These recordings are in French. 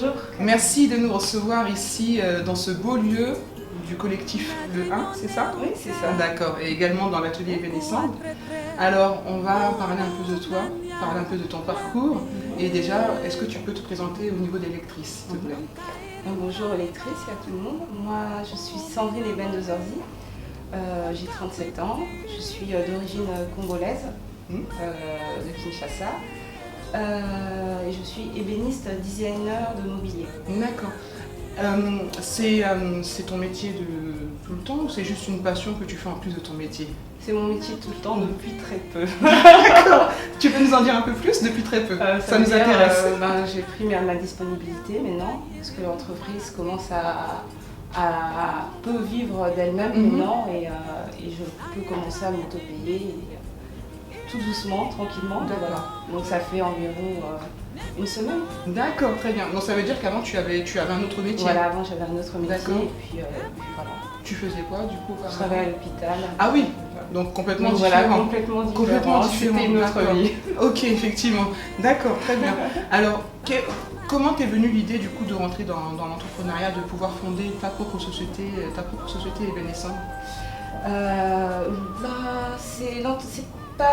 Bonjour. Merci de nous recevoir ici dans ce beau lieu du collectif Le 1, c'est ça? Oui, c'est ça. D'accord, et également dans l'atelier Vénessande. Alors, on va parler un peu de toi, parler un peu de ton parcours. Et déjà, est-ce que tu peux te présenter au niveau des lectrices, s'il te plaît? Bonjour aux lectrices et à tout le monde. Moi, je suis Sandrine Eben de Zorzi. J'ai 37 ans. Je suis d'origine congolaise, de Kinshasa. Et je suis ébéniste designer de mobilier. D'accord. C'est ton métier de tout le temps ou c'est juste une passion que tu fais en plus de ton métier? C'est mon métier tout le temps depuis très peu. D'accord. Tu peux nous en dire un peu plus depuis très peu? Ça nous intéresse. J'ai pris ma disponibilité maintenant parce que l'entreprise commence à peu vivre d'elle-même maintenant et je peux commencer à m'auto-payer tout doucement, tranquillement. Voilà. Donc ça fait environ une semaine. D'accord, très bien. Donc ça veut dire qu'avant tu avais un autre métier? Voilà, avant j'avais un autre métier et puis voilà. Tu faisais quoi du coup? Je travaillais à l'hôpital. Ah oui, donc complètement différent. Voilà, complètement différent. C'était une autre vie. Ok, effectivement. D'accord, très bien. Alors, comment t'es venue l'idée du coup de rentrer dans l'entrepreneuriat, de pouvoir fonder ta propre société Evanescent?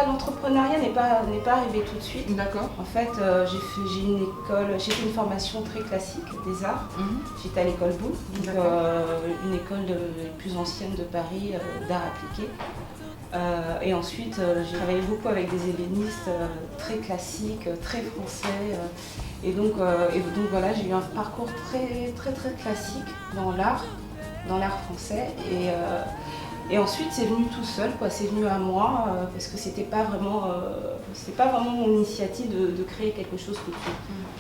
L'entrepreneuriat n'est pas arrivé tout de suite. D'accord. En fait, j'ai fait une formation très classique des arts. J'étais à l'école Bou, donc une école les plus ancienne de Paris d'art appliqué. Et ensuite, j'ai travaillé beaucoup avec des ébénistes très classiques, très français. Et donc voilà, j'ai eu un parcours très classique dans l'art français. Et ensuite, c'est venu tout seul, quoi. C'est venu à moi parce que c'était pas vraiment mon initiative de créer quelque chose tout de suite.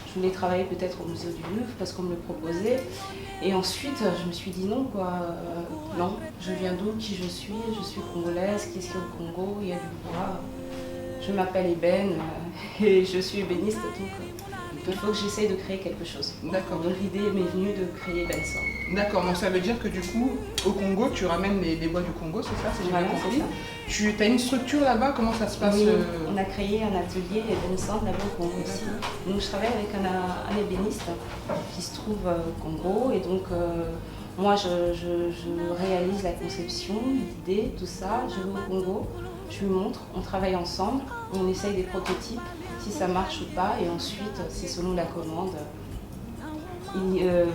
Je voulais travailler peut-être au musée du Louvre parce qu'on me le proposait. Et ensuite, je me suis dit non, quoi. Non, je viens d'où, qui je suis congolaise, qu'est-ce qu'il y a au Congo, il y a du bois. Je m'appelle Eben et je suis ébéniste, donc il faut que j'essaye de créer quelque chose. D'accord. Donc l'idée m'est venue de créer Benson. D'accord, donc ça veut dire que du coup, au Congo, tu ramènes les bois du Congo, c'est ça? Voilà, c'est ça. Tu as une structure là-bas, comment ça se passe? Oui, on a créé un atelier Benson là-bas au Congo aussi. Donc je travaille avec un ébéniste qui se trouve au Congo et donc moi je réalise la conception, l'idée, tout ça, je vais au Congo, je lui montre, on travaille ensemble, on essaye des prototypes, si ça marche ou pas, et ensuite c'est selon la commande.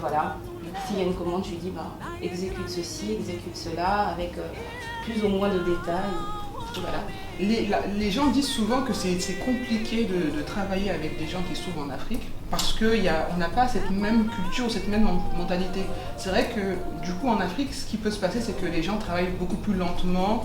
Voilà. S'il y a une commande, je lui dis exécute ceci, exécute cela, avec plus ou moins de détails. Voilà. Les gens disent souvent que c'est compliqué de travailler avec des gens qui se trouvent en Afrique parce qu'on n'a pas cette même culture, cette même mentalité. C'est vrai que du coup en Afrique, ce qui peut se passer, c'est que les gens travaillent beaucoup plus lentement.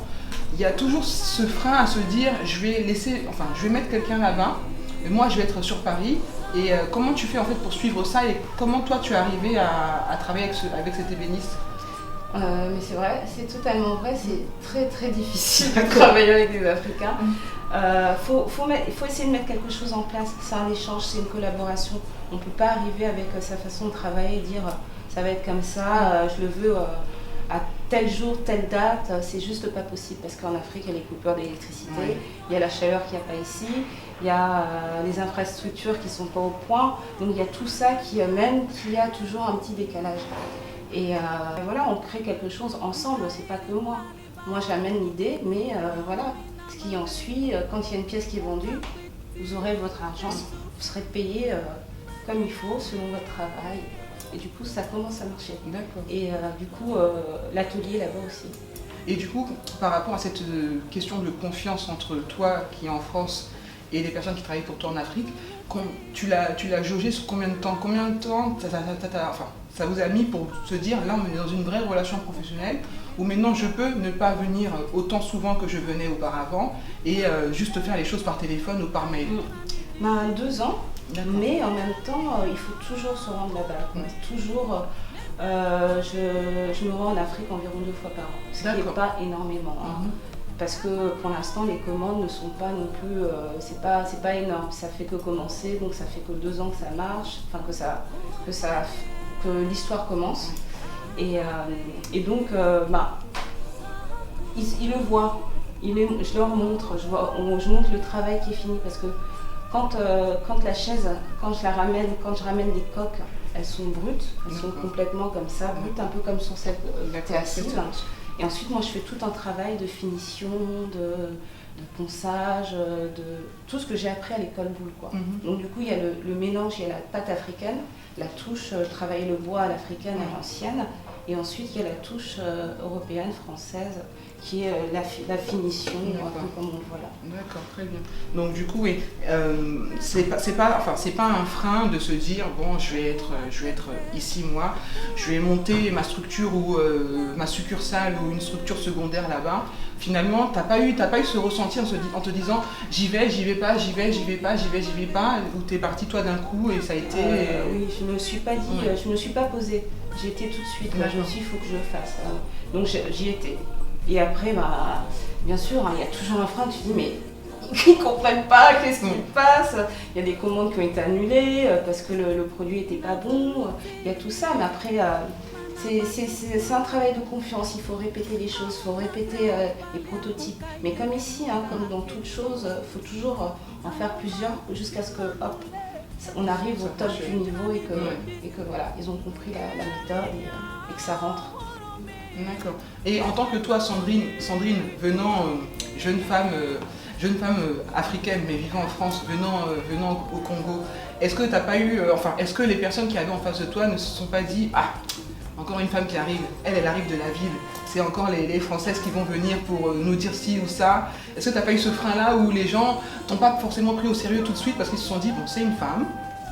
Il y a toujours ce frein à se dire je vais mettre quelqu'un là-bas, mais moi je vais être sur Paris. Et comment tu fais en fait pour suivre ça et comment toi tu es arrivé à travailler avec cet ébéniste? Mais c'est vrai, c'est totalement vrai, c'est très difficile de travailler avec des Africains. Il faut essayer de mettre quelque chose en place, c'est un échange, c'est une collaboration. On ne peut pas arriver avec sa façon de travailler et dire ça va être comme ça, je le veux à tel jour, telle date, c'est juste pas possible parce qu'en Afrique il y a les coupures d'électricité, il y a la chaleur qu'il n'y a pas ici, il y a les infrastructures qui ne sont pas au point, donc il y a tout ça qui amène qu'il y a toujours un petit décalage. Et voilà, on crée quelque chose ensemble, c'est pas que moi. Moi j'amène l'idée, mais voilà, ce qui en suit, quand il y a une pièce qui est vendue, vous aurez votre argent, vous serez payé comme il faut, selon votre travail. Et du coup, ça commence à marcher. D'accord. Et du coup, l'atelier là-bas aussi. Et du coup, par rapport à cette question de confiance entre toi qui es en France et les personnes qui travaillent pour toi en Afrique, tu l'as jaugé sur combien de temps? Combien de temps ça vous a mis pour se dire là on est dans une vraie relation professionnelle où maintenant je peux ne pas venir autant souvent que je venais auparavant et juste faire les choses par téléphone ou par mail? 2 ans. Mais en même temps, il faut toujours se rendre là-bas. Toujours, je me rends en Afrique environ 2 fois par an, ce qui n'est pas énormément. Parce que pour l'instant, les commandes ne sont pas non plus, c'est pas énorme. Ça fait que commencer, donc ça fait que 2 ans que ça marche, enfin que l'histoire commence. Et donc, ils le voient. Je leur montre, je montre le travail qui est fini parce que quand la chaise, quand je ramène des coques, elles sont brutes, elles sont complètement comme ça, brutes, un peu comme sur cette t'es assise. Et ensuite, moi, je fais tout un travail de finition, de ponçage, de tout ce que j'ai appris à l'école boule, quoi. Donc du coup, il y a le mélange, il y a la pâte africaine, la touche, travailler le bois à l'africaine, à l'ancienne, et ensuite il y a la touche européenne, française, qui est la finition, un peu comme on le voit là. D'accord, très bien. Donc du coup, oui, c'est pas un frein de se dire, bon, je vais être ici, moi, je vais monter ma structure ou ma succursale ou une structure secondaire là-bas. Finalement, t'as pas eu ce ressenti en te disant, j'y vais pas, ou t'es parti toi d'un coup et ça a été... Oui, je me suis pas dit, je me suis pas posée. J'y étais tout de suite, là, je me suis dit, il faut que je le fasse. Donc j'y étais. Et après, bien sûr, il y a toujours un frein, tu te dis, mais ils ne comprennent pas, qu'est-ce qui se passe? Il y a des commandes qui ont été annulées parce que le produit n'était pas bon, il y a tout ça, mais après, c'est un travail de confiance, il faut répéter les choses, il faut répéter les prototypes. Mais comme ici, comme dans toute chose, il faut toujours en faire plusieurs jusqu'à ce que, hop, on arrive au top du niveau et que voilà, ils ont compris la méthode et que ça rentre. D'accord. Et en tant que toi, Sandrine venant, jeune femme africaine, mais vivant en France, venant au Congo, est-ce que t'as pas eu, est-ce que les personnes qui avaient en face de toi ne se sont pas dit, ah, encore une femme qui arrive, elle arrive de la ville, c'est encore les Françaises qui vont venir pour nous dire ci ou ça. Est-ce que t'as pas eu ce frein-là où les gens t'ont pas forcément pris au sérieux tout de suite parce qu'ils se sont dit, bon, c'est une femme.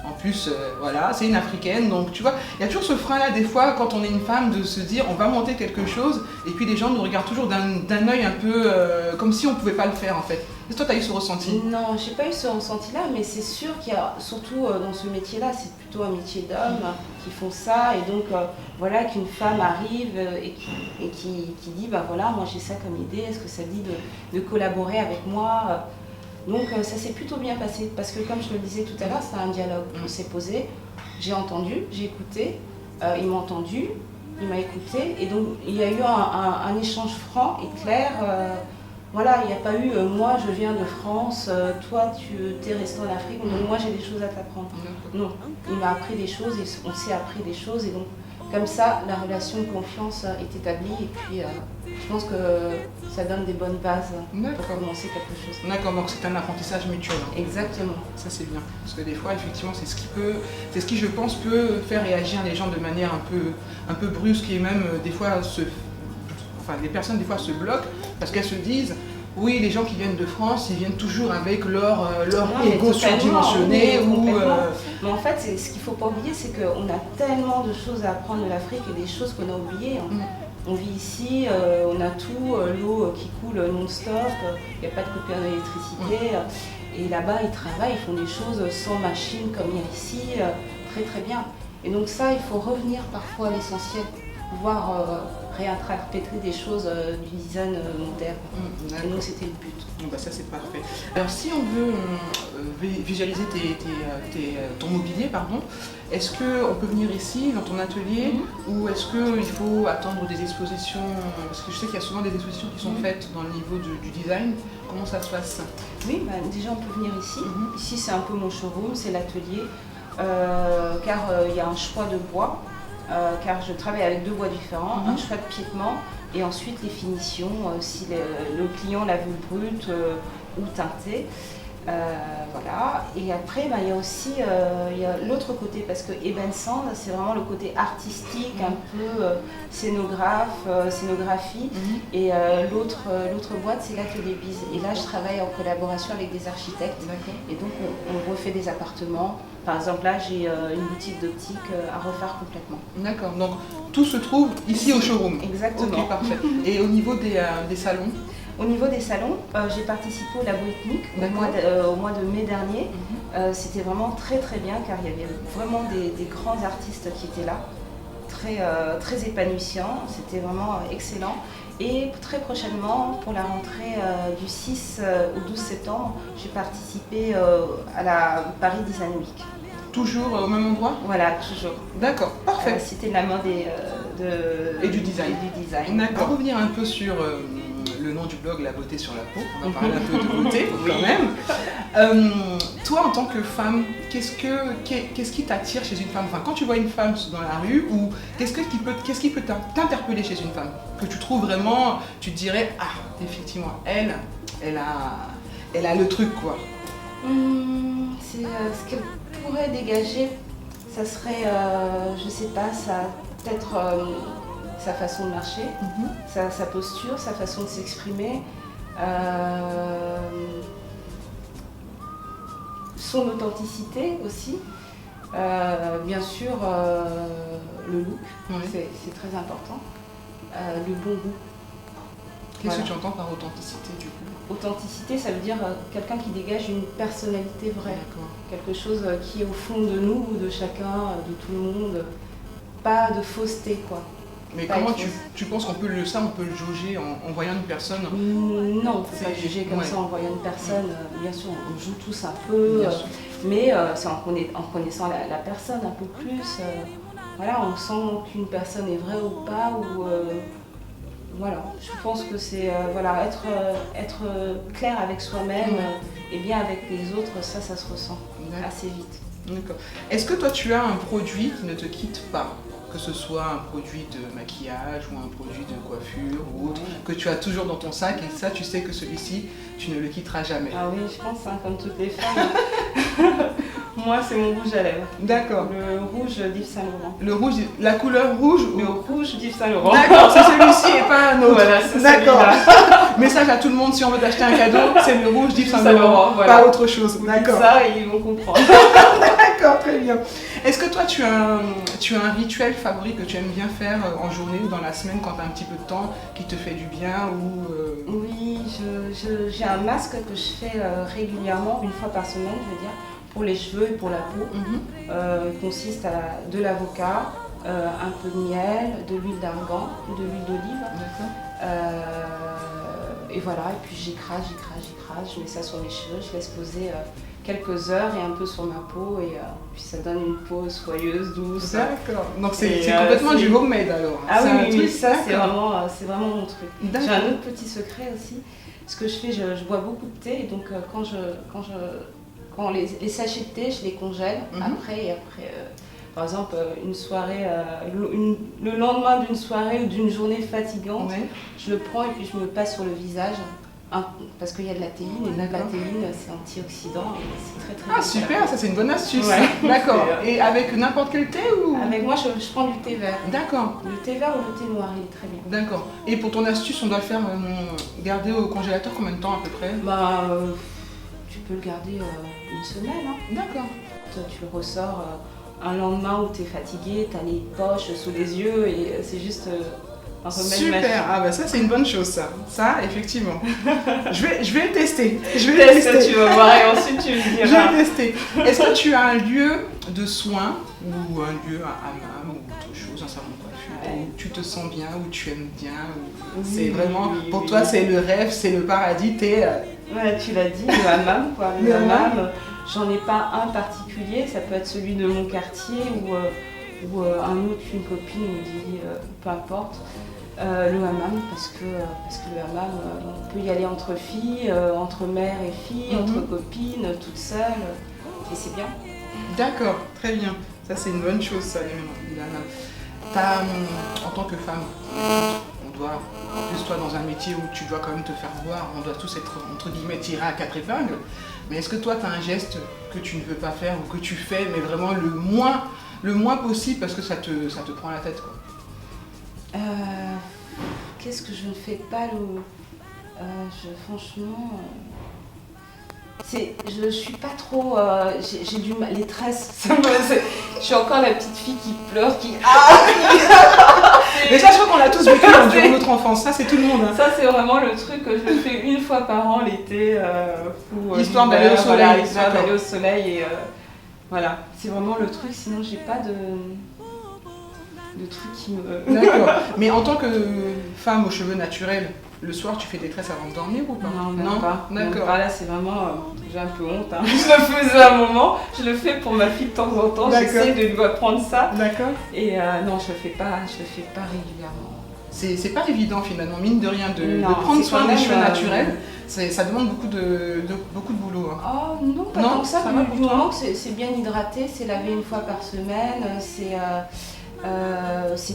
En plus, voilà, c'est une africaine, donc tu vois, il y a toujours ce frein-là des fois quand on est une femme de se dire on va monter quelque chose et puis les gens nous regardent toujours d'un œil un peu comme si on ne pouvait pas le faire en fait. Est-ce que toi tu as eu ce ressenti? Non, j'ai pas eu ce ressenti-là, mais c'est sûr qu'il y a, surtout dans ce métier-là, c'est plutôt un métier d'hommes qui font ça et donc voilà qu'une femme arrive et qui dit bah voilà, moi j'ai ça comme idée, est-ce que ça dit de collaborer avec moi? Donc ça s'est plutôt bien passé parce que comme je le disais tout à l'heure, c'était un dialogue. On s'est posé, j'ai entendu, j'ai écouté, il m'a entendu, il m'a écouté et donc il y a eu un échange franc et clair. Voilà, il n'y a pas eu moi je viens de France, toi tu es resté en Afrique, donc moi j'ai des choses à t'apprendre. Non, il m'a appris des choses et on s'est appris des choses et donc comme ça la relation de confiance est établie et puis je pense que ça donne des bonnes bases pour commencer quelque chose. D'accord, donc c'est un apprentissage mutuel. Exactement. Ça c'est bien, parce que des fois effectivement c'est ce qui je pense peut faire réagir les gens de manière un peu brusque et même des fois les personnes des fois se bloquent parce qu'elles se disent oui, les gens qui viennent de France, ils viennent toujours avec leur ego surdimensionné. Mais en fait, ce qu'il ne faut pas oublier, c'est qu'on a tellement de choses à apprendre de l'Afrique et des choses qu'on a oubliées. On vit ici, on a tout, l'eau qui coule non-stop, il n'y a pas de coupure d'électricité. Et là-bas, ils travaillent, ils font des choses sans machine comme ici, très très bien. Et donc ça, il faut revenir parfois à l'essentiel, pouvoir réinterpréter des choses du design moderne. Et donc c'était le but. Ça c'est parfait. Alors si on veut visualiser ton mobilier, est-ce qu'on peut venir ici dans ton atelier ou est-ce qu'il faut attendre des expositions? Parce que je sais qu'il y a souvent des expositions qui sont faites dans le niveau du design. Comment ça se passe? Oui, déjà on peut venir ici. Ici c'est un peu mon showroom, c'est l'atelier, car il y a un choix de bois. Car je travaille avec 2 bois différents, un choix de piétement et ensuite les finitions, si le client l'a vu brute ou teintée. Voilà. Et après, il y a aussi l'autre côté, parce que Eben Sand, c'est vraiment le côté artistique, un peu scénographie. Et l'autre boîte, c'est l'atelier Bise. Et là, je travaille en collaboration avec des architectes. Et donc, on refait des appartements. Par exemple, là, j'ai une boutique d'optique à refaire complètement. D'accord. Donc, tout se trouve ici au showroom. Exactement. Ok, parfait. Et au niveau des salons? Au niveau des salons, j'ai participé au Labo Ethnique au mois de mai dernier. C'était vraiment très très bien car il y avait vraiment des grands artistes qui étaient là, très épanouissants, c'était vraiment excellent. Et très prochainement, pour la rentrée du 6 au 12 septembre, j'ai participé à la Paris Design Week. Toujours au même endroit? Voilà, toujours. D'accord, parfait. C'était la main et du design. Et du design. On va revenir un peu sur le nom du blog, La beauté sur la peau. On va parler un peu de beauté quand même. Toi, en tant que femme, qu'est-ce qui t'attire chez une femme? Enfin, quand tu vois une femme dans la rue, ou qu'est-ce qui peut t'interpeller chez une femme? Que tu trouves vraiment, tu te dirais, ah, effectivement, elle a le truc, quoi. Ce qu'elle pourrait dégager, ça serait, je sais pas, peut-être sa façon de marcher, sa posture, sa façon de s'exprimer, son authenticité aussi, bien sûr le look, c'est très important, le bon goût. Qu'est-ce que tu entends par authenticité du coup? Authenticité, ça veut dire quelqu'un qui dégage une personnalité vraie, quelque chose qui est au fond de nous, de chacun, de tout le monde, pas de fausseté quoi. Mais pas comment tu penses qu'on peut le jauger en voyant une personne? Non, on ne peut pas juger comme ça en voyant une personne. Bien sûr, on joue tous un peu, mais c'est en connaissant la personne un peu plus. Voilà, on sent qu'une personne est vraie ou pas. Voilà, je pense que c'est être clair avec soi-même et bien avec les autres, ça se ressent assez vite. D'accord. Est-ce que toi tu as un produit qui ne te quitte pas? Que ce soit un produit de maquillage ou un produit de coiffure ou autre, que tu as toujours dans ton sac et ça tu sais que celui-ci tu ne le quitteras jamais? Ah oui, je pense, comme toutes les femmes. Moi, c'est mon rouge à lèvres. D'accord. Le rouge d'Yves Saint Laurent. Le rouge, la couleur rouge? Le rouge d'Yves Saint Laurent. D'accord, c'est celui-ci et pas un autre. Voilà, c'est d'accord. Message à tout le monde, si on veut t'acheter un cadeau, c'est le rouge d'Yves Saint Laurent, voilà. Pas autre chose. D'accord. Ça, ils vont comprendre. D'accord, très bien. Est-ce que toi, tu as un rituel favori que tu aimes bien faire en journée ou dans la semaine quand tu as un petit peu de temps qui te fait du bien ou Oui, j'ai un masque que je fais régulièrement, une fois par semaine, je veux dire, pour les cheveux et pour la peau. Il consiste à de l'avocat, un peu de miel, de l'huile d'argan, de l'huile d'olive. Et voilà, et puis j'écrase, je mets ça sur mes cheveux, je laisse poser quelques heures et un peu sur ma peau et puis ça donne une peau soyeuse, douce. D'accord, donc c'est complètement du homemade alors. Ah oui, ça c'est vraiment mon truc. J'ai un autre petit secret aussi. Ce que je fais, je bois beaucoup de thé et donc quand les sachets de thé, je les congèle après, par exemple, une soirée, le lendemain d'une soirée ou d'une journée fatigante, je le prends et puis je me passe sur le visage. Parce qu'il y a de la théine et la théine c'est antioxydant et c'est très Ah super, ça c'est une bonne astuce. D'accord. Et avec n'importe quel thé ou? Avec moi je prends du thé vert. D'accord. Le thé vert ou le thé noir, il est très bien. D'accord. Et pour ton astuce, on doit le faire garder au congélateur combien de temps à peu près? Tu peux le garder une semaine. D'accord. Tu le ressors un lendemain où tu es fatigué, tu as les poches sous les yeux et c'est juste un remède magique. Super, ah bah ça c'est une bonne chose ça effectivement. je vais le tester. Tu vas voir et ensuite tu me diras. Je vais tester. Est-ce que tu as un lieu de soins ou un lieu à hammam ou autre chose, un salon de coiffure où tu te sens bien, où tu aimes bien, c'est vraiment pour toi c'est le rêve, c'est le paradis, Ouais, tu l'as dit, le hammam quoi. Le hammam, j'en ai pas un particulier, ça peut être celui de mon quartier ou un autre qu'une copine me dit, peu importe. Le hammam, parce que le hammam, on peut y aller entre filles, entre mères et filles, entre copines, toutes seules, et c'est bien. D'accord, très bien. Ça c'est une bonne chose ça, le hammam. En tant que femme, on doit, en plus toi dans un métier où tu dois quand même te faire voir, on doit tous être entre guillemets tirés à quatre épingles, mais est-ce que toi tu as un geste que tu ne veux pas faire ou que tu fais mais vraiment le moins possible parce que ça te prend la tête quoi? Qu'est-ce que je ne fais pas franchement, je suis pas trop, j'ai du mal, les tresses, je suis encore la petite fille qui pleure, mais ça je crois qu'on l'a tous vécu durant notre enfance, ça c'est tout le monde. Ça c'est vraiment le truc que je le fais une fois par an l'été, histoire d'aller au soleil. Voilà, histoire d'aller au soleil et voilà, c'est vraiment le truc, sinon j'ai pas de trucs qui me... D'accord, mais en tant que femme aux cheveux naturels, le soir tu fais des tresses avant de dormir ou pas? Non, pas. D'accord. Là c'est vraiment, j'ai un peu honte, je le faisais à un moment, je le fais pour ma fille de temps en temps, j'essaie de lui apprendre ça. D'accord. Et non, je le fais pas régulièrement. c'est pas évident finalement, mine de rien, de Non, prendre c'est soin quand des même, cheveux naturels. Ça demande beaucoup de boulot. Hein. Oh non, pas Non, tant que ça, ça va du pour toi moment que c'est bien hydraté, c'est lavé une fois par semaine, c'est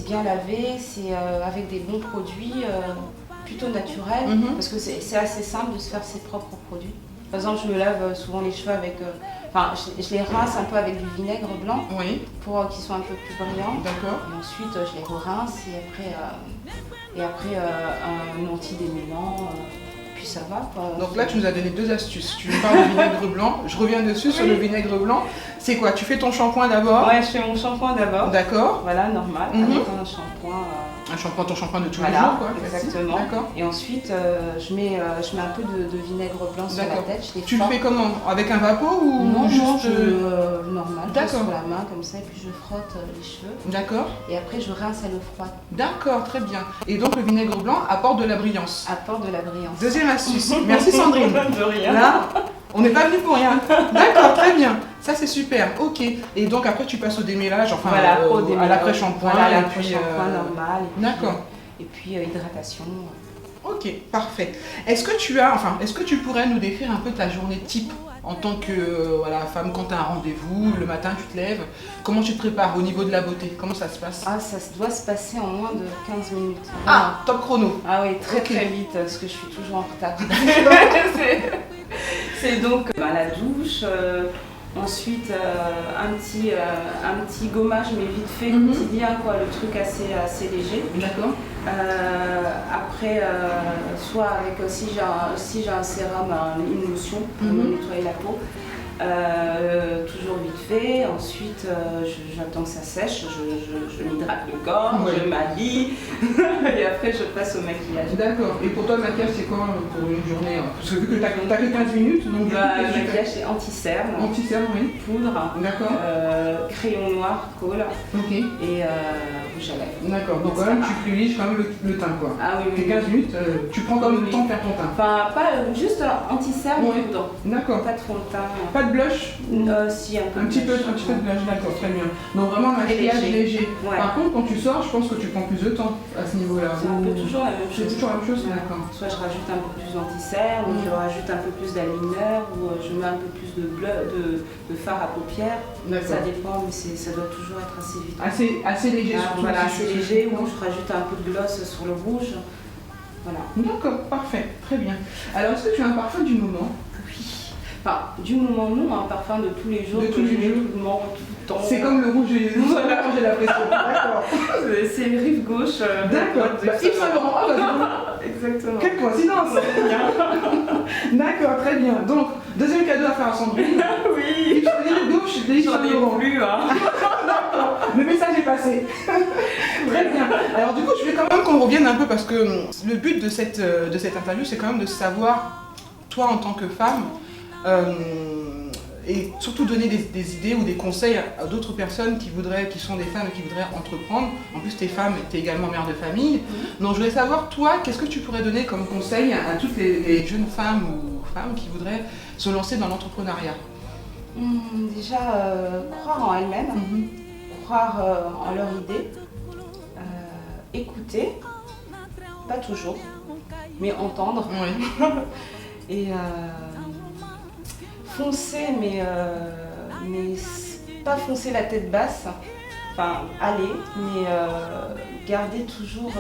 bien lavé, c'est avec des bons produits plutôt naturels, parce que c'est assez simple de se faire ses propres produits. Par exemple, je me lave souvent les cheveux avec... Enfin, je les rince un peu avec du vinaigre blanc Oui, pour qu'ils soient un peu plus brillants. d'accord. Et ensuite, je les rince et après un antidémêlant, puis ça va quoi. Donc là, tu nous as donné 2 astuces. Tu nous parles du vinaigre blanc. Je reviens dessus sur le vinaigre blanc. C'est quoi? Tu fais ton shampoing d'abord? Ouais, je fais mon shampoing d'abord. D'accord. Voilà, normal, avec un shampoing. Ton shampoing de tous les Voilà, jours, quoi. classique. exactement. D'accord. Et ensuite, je mets un peu de vinaigre blanc sur la D'accord. tête. Je les Tu le frotte. fais comment? Avec un vapeau ou Non, juste... normal, je D'accord. sur la main comme ça, et puis je frotte les cheveux. D'accord. Et après, je rince à l'eau froide. D'accord, très bien. Et donc le vinaigre blanc apporte de la brillance. Apporte de la brillance. Deuxième astuce. Merci Sandrine. De rien. Là, on n'est pas venu pour rien. D'accord, très bien. Ça c'est super. Ok. Et donc après tu passes au démêlage, enfin Voilà, à l'après-shampoing. Voilà, et puis, l'après-shampoing normal. D'accord. Et puis hydratation. Ok, parfait. Est-ce que tu pourrais nous décrire un peu ta journée type en tant que femme quand tu as un rendez-vous, le matin tu te lèves, comment tu te prépares au niveau de la beauté? Comment ça se passe? Ah, ça doit se passer en moins de 15 minutes. Ah, top chrono. Ah oui, très Ok. très vite, parce que je suis toujours en retard. c'est donc la douche, ensuite un petit gommage, mais vite fait, quotidien, quoi, le truc assez léger. D'accord. Après, soit avec, si j'ai un sérum, une lotion pour me nettoyer la peau. Toujours vite fait, ensuite j'attends que ça sèche, je m'hydrate le corps, je m'habille et après je passe au maquillage. D'accord. Et pour toi le maquillage c'est quoi pour une journée? Parce que vu que tu as que 15 minutes, donc du coup, Le qu'est-ce que tu maquillage fais? c'est anti-cerne, Anti-cerne, oui. poudre, D'accord. crayon noir, colle Ok. et rouge à lèvres. D'accord. Donc quand même tu privilégies quand même le teint quoi. Ah oui, Tes oui. 15 minutes, tu prends quand même le temps de faire ton teint. Enfin, pas juste anti-cerne, Ouais. poudre. D'accord. Pas de fond de teint. Pas de blush? Si, un peu Un petit peu de blush. blush, d'accord, très bien. Donc vraiment un Très maquillage léger. léger. Ouais. Par contre, quand tu sors, je pense que tu prends plus de temps à ce niveau-là. C'est un peu toujours la même C'est chose. toujours la même chose, Ouais. d'accord. Soit je rajoute un peu plus d'anti-cerne, ou je rajoute un peu plus d'aligneur, ou je mets un peu plus de fard à paupières. Ça D'accord. dépend, mais ça doit toujours être assez vite. Assez léger Ah, surtout. voilà, si assez je- léger, ou je rajoute un peu de gloss sur le rouge. Voilà. D'accord, parfait, très bien. Alors, est-ce que tu as un parfum du moment? Oui. Enfin, du moment non, un parfum de tous les jours, De que tous les je mets jours. tout le monde, tout le temps. C'est comme le rouge et Voilà. j'ai l'impression. D'accord. C'est rive gauche. D'accord. de- Bah, Yves Saint Laurent, ah, bah, Exactement. quelle coïncidence. D'accord, très bien. Donc, deuxième cadeau à faire à Sandrine. Oui. Yves gauche de Yves J'en Saint ai Laurent. plus, hein. Le message est passé. Très bien. Alors du coup, je vais quand même qu'on revienne un peu parce que le but de cette interview, c'est quand même de savoir, toi en tant que femme, et surtout donner des idées ou des conseils à d'autres personnes qui sont des femmes et qui voudraient entreprendre. En plus, tu es femme et tu es également mère de famille. Donc je voulais savoir, toi, qu'est-ce que tu pourrais donner comme conseil à toutes les jeunes femmes ou femmes qui voudraient se lancer dans l'entrepreneuriat? Déjà, croire en elles-mêmes, croire en leur idée, écouter, pas toujours, mais entendre, Oui. et foncer, mais pas foncer la tête basse, enfin aller, mais garder toujours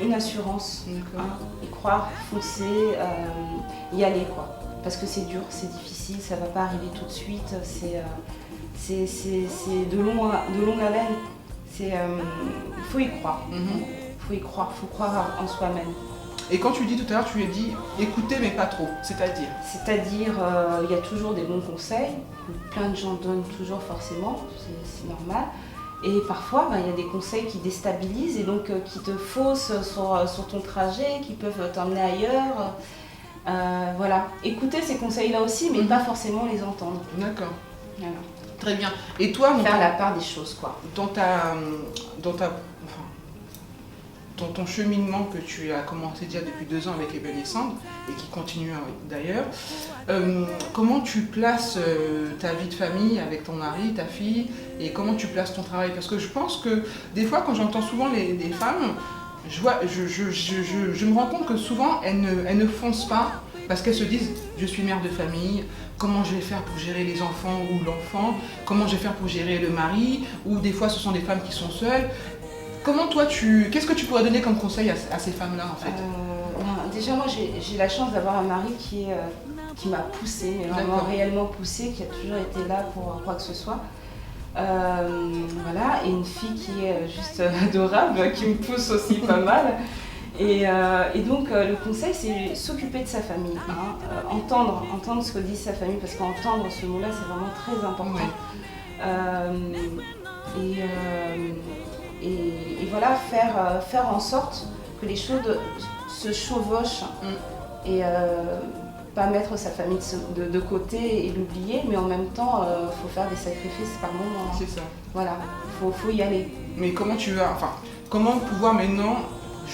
une assurance, D'accord. y croire, foncer, y aller quoi. Parce que c'est dur, c'est difficile, ça va pas arriver tout de suite, c'est de longue haleine. Il faut y croire. Faut y croire, faut croire en soi-même. Et quand tu dis tout à l'heure, tu lui as dit écoutez mais pas trop, c'est-à-dire? C'est-à-dire, il y a toujours des bons conseils, plein de gens donnent toujours forcément, c'est normal. Et parfois, il y a des conseils qui déstabilisent et donc qui te faussent sur ton trajet, qui peuvent t'emmener ailleurs. Voilà, écouter ces conseils-là aussi, mais pas forcément les entendre. D'accord. Voilà. Très bien. Et toi, Faire la part des choses, quoi. dans ta, enfin, ton cheminement que tu as commencé déjà depuis 2 ans avec Eben et Sand et qui continue d'ailleurs. Comment tu places ta vie de famille avec ton mari, ta fille, et comment tu places ton travail? Parce que je pense que des fois, quand j'entends souvent des femmes, je me rends compte que souvent elles ne foncent pas parce qu'elles se disent je suis mère de famille, comment je vais faire pour gérer les enfants ou l'enfant, comment je vais faire pour gérer le mari, ou des fois ce sont des femmes qui sont seules. Comment toi qu'est-ce que tu pourrais donner comme conseil à ces femmes-là en fait? Déjà moi j'ai la chance d'avoir un mari qui m'a poussée, mais vraiment réellement poussée, qui a toujours été là pour quoi que ce soit. Voilà, et une fille qui est juste adorable, qui me pousse aussi pas mal. Et donc le conseil c'est s'occuper de sa famille, hein, entendre ce que dit sa famille, parce qu'entendre ce mot-là c'est vraiment très important. Et voilà, faire en sorte que les choses se chevauchent et pas mettre sa famille de côté et l'oublier, mais en même temps, faut faire des sacrifices par moment. C'est ça. Voilà, faut y aller. Mais comment pouvoir maintenant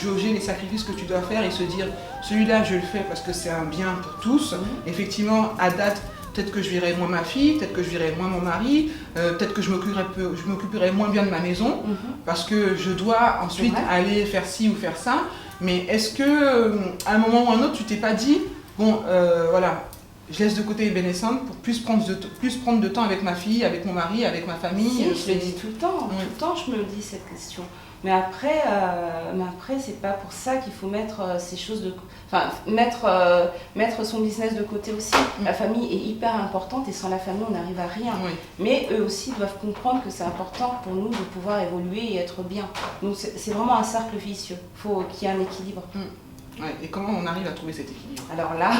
jauger les sacrifices que tu dois faire et se dire, celui-là je le fais parce que c'est un bien pour tous. Effectivement, à date, peut-être que je verrai moins ma fille, peut-être que je verrai moins mon mari, peut-être que je m'occuperai moins bien de ma maison, parce que je dois ensuite aller faire ci ou faire ça. Mais est-ce que à un moment ou à un autre, tu t'es pas dit, bon, voilà, je laisse de côté Eben et Sand pour plus prendre de temps avec ma fille, avec mon mari, avec ma famille? Si, je le dis tout le temps, je me le dis cette question. Mais après c'est pas pour ça qu'il faut mettre ces choses mettre son business de côté aussi. La famille est hyper importante et sans la famille on n'arrive à rien. Mais eux aussi doivent comprendre que c'est important pour nous de pouvoir évoluer et être bien. Donc c'est vraiment un cercle vicieux. Il faut qu'il y ait un équilibre. Et comment on arrive à trouver cet équilibre? Alors là,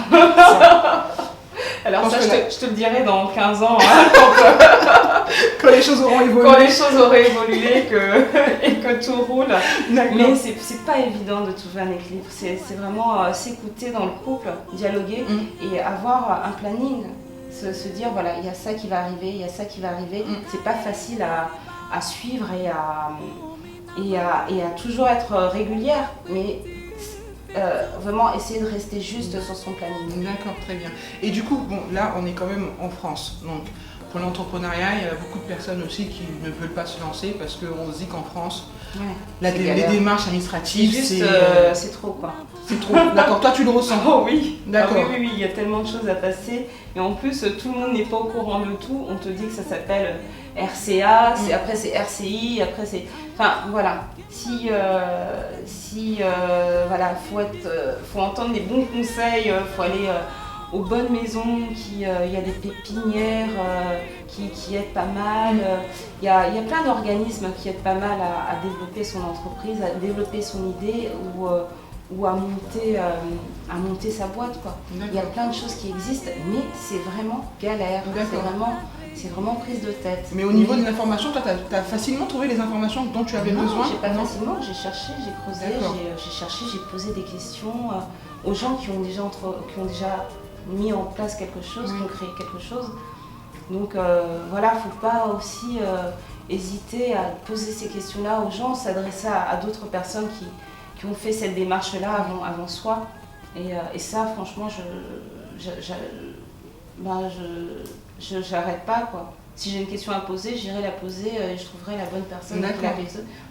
je te le dirai dans 15 ans, hein, quand les choses auront évolué. Quand les choses auraient évolué et que tout roule. Mais c'est pas évident de trouver un équilibre. C'est vraiment s'écouter dans le couple, dialoguer et avoir un planning. Se dire, voilà, il y a ça qui va arriver, il y a ça qui va arriver. C'est pas facile à suivre et à toujours être régulière. Mais vraiment essayer de rester juste sur son planning. D'accord, très bien. Et du coup, bon, là, on est quand même en France. Donc, pour l'entrepreneuriat, il y a beaucoup de personnes aussi qui ne veulent pas se lancer parce qu'on se dit qu'en France, les démarches administratives, c'est trop, quoi. C'est trop. D'accord, toi, tu le ressens? Oh oui. D'accord. Oui, il y a tellement de choses à passer. Et en plus, tout le monde n'est pas au courant de tout. On te dit que ça s'appelle RCA, après c'est RCI, après c'est... Enfin, voilà. Voilà, faut entendre les bons conseils, faut aller aux bonnes maisons, il y a des pépinières qui aident pas mal. Il y a plein d'organismes qui aident pas mal à développer son entreprise, à développer son idée ou à monter sa boîte, quoi. Il y a plein de choses qui existent, mais c'est vraiment galère. C'est vraiment prise de tête. Mais au niveau de l'information, toi, tu as facilement trouvé les informations dont tu avais besoin? Non, j'ai pas facilement, j'ai cherché, j'ai creusé, j'ai posé des questions aux gens qui ont déjà mis en place quelque chose, qui ont créé quelque chose. Donc voilà, faut pas aussi hésiter à poser ces questions-là aux gens, s'adresser à d'autres personnes qui ont fait cette démarche-là avant soi. Et ça, franchement, j'arrête pas, quoi. Si j'ai une question à poser, j'irai la poser et je trouverai la bonne personne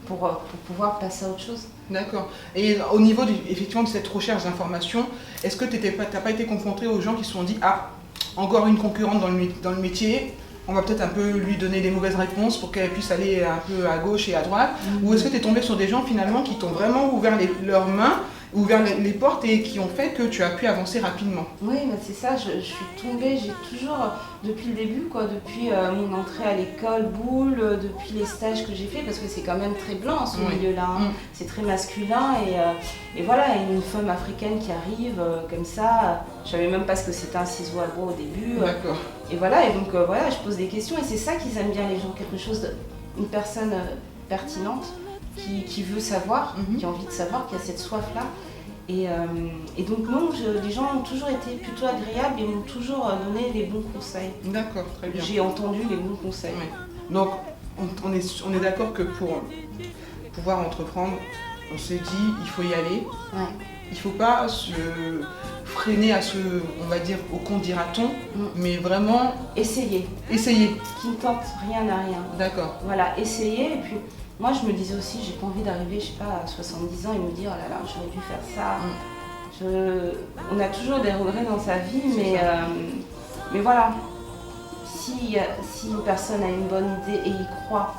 pour pouvoir passer à autre chose. D'accord. Et au niveau effectivement de cette recherche d'informations, est-ce que tu n'as pas été confronté aux gens qui se sont dit « Ah, encore une concurrente dans le métier, on va peut-être un peu lui donner des mauvaises réponses pour qu'elle puisse aller un peu à gauche et à droite » Ou est-ce que tu es tombé sur des gens finalement qui t'ont vraiment ouvert leurs mains, ouvert les portes et qui ont fait que tu as pu avancer rapidement? Oui, mais c'est ça, je suis tombée, j'ai toujours, depuis le début, quoi, depuis mon entrée à l'école Boulle, depuis les stages que j'ai fait, parce que c'est quand même très blanc ce milieu-là, hein. C'est très masculin et voilà, une femme africaine qui arrive comme ça, je savais même pas ce que c'était un ciseau à bois au début. D'accord. Et voilà, et donc voilà, je pose des questions et c'est ça qu'ils aiment bien les gens, une personne pertinente. Qui veut savoir, qui a envie de savoir, qui a cette soif-là. Et donc non, les gens ont toujours été plutôt agréables et m'ont toujours donné les bons conseils. D'accord, très bien. J'ai entendu les bons conseils. Donc on est d'accord que pour pouvoir entreprendre, on se dit il faut y aller. Ouais. Il ne faut pas se freiner à ce, on va dire, au qu'on dira-t-on, mais vraiment Essayer. Essayer. Qui ne tente rien à rien. D'accord. Voilà, essayer. Et puis, moi, je me disais aussi, j'ai pas envie d'arriver, je sais pas, à 70 ans et me dire, oh là là, j'aurais dû faire ça. On a toujours des regrets dans sa vie, mais voilà. Si une personne a une bonne idée et y croit,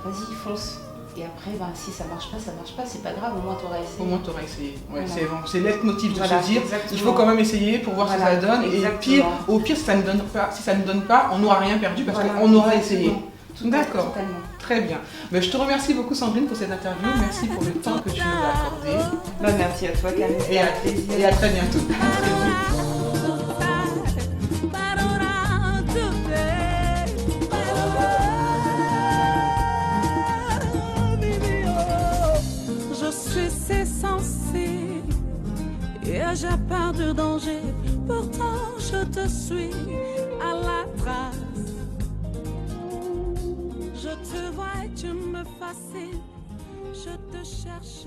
vas-y, fonce. Et après, si ça marche pas, c'est pas grave, au moins tu auras essayé. Au moins tu auras essayé. Ouais, Voilà. c'est leitmotiv de Voilà, se dire, exactement. il faut quand même essayer pour voir ce que ça donne. Exactement. Et au pire, si ça ne donne pas, on n'aura rien perdu parce qu'on aura essayé. D'accord. Totalement. Très bien. Mais je te remercie beaucoup Sandrine pour cette interview. Merci pour le temps que tu nous as accordé. Merci à toi Camille, Et à très bientôt. À très vite. Et j'ai peur du danger, pourtant je te suis à la trace. Je te vois et tu me fascines, je te cherche.